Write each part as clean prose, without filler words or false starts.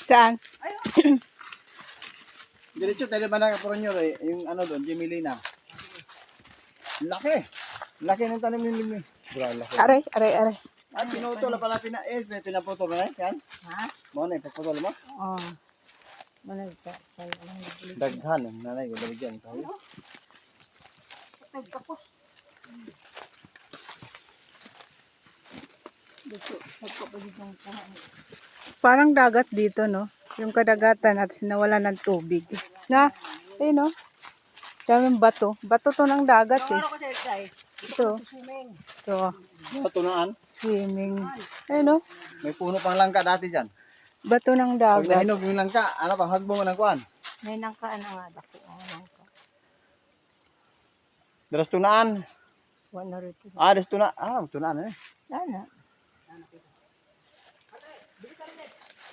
Saan? Diretso tayo ba na kapuranyo eh. Yung ano doon, Jimilina. Laki. Laki ng tanim ni Mimi. Laki. Aray. Ay, pinutol na pala may pinaputol na yan. Ha? Mo na, ipaputol mo? Oo. Manag ka. Daghan, nanay, baligyan. Nagkapos. Parang dagat dito, no? Yung kadagatan at sinawala ng tubig. Na, ayun, no? Daming bato. Bato to ng dagat, eh. Ito. Ito. Tunaan. Swimming. Ayun, no? May puno pang langka dati dyan. Bato ng Pag dagat. nahinog yung langka, ano pa, hagbo mo ng kuhan. May nangkaan nga dako. Nangka. Daras tunaan. Wala rito. Daras tunaan. Tunaan eh. Sana.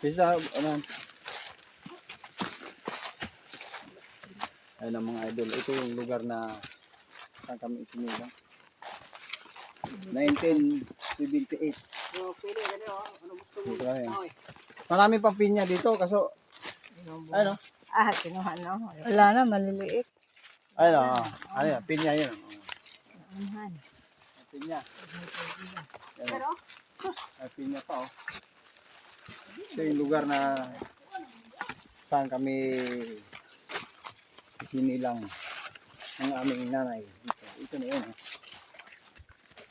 Bisa, ano. Ayun ang mga idol. Ito yung lugar na saan kami isinilang. 1978. Dito kami. Marami pang pinya dito kaso ayun o. Kinuha na. Wala na, maliliit. Ayun o. Ano yan? Pinya yun. Anuhan. Pinya. Pero? Ay, pinya pa o. Ito yung lugar na saan kami sinilang ng aming nanay. Ito na yun.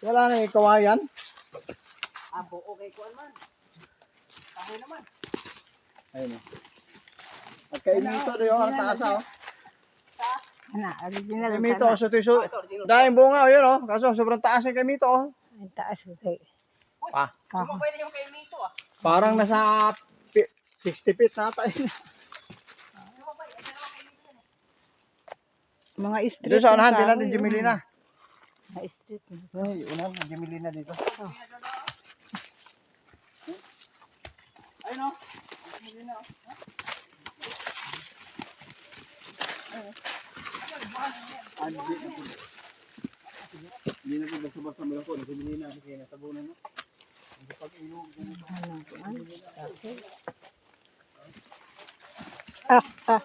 Wala na yung kawayan. Abo, okay ko man. Ako naman. Ayun o. At kainito doon ang taas o. Original. Kaimito o. Dahil bunga o yun o. Kaso sobrang taas yung kaimito o. Ang taas. Okay. Sumabay na yung kay Mito ah. Parang nasa 60 feet na tayo. Mga street. Dito sa unahan din natin Jimilina. Mga street. Ay, unahan ng Jimilina dito. Ayun o. Jimilina o. Hindi na po basta-basta mo lang po. Jimilina kasi natabunan mo. Ah.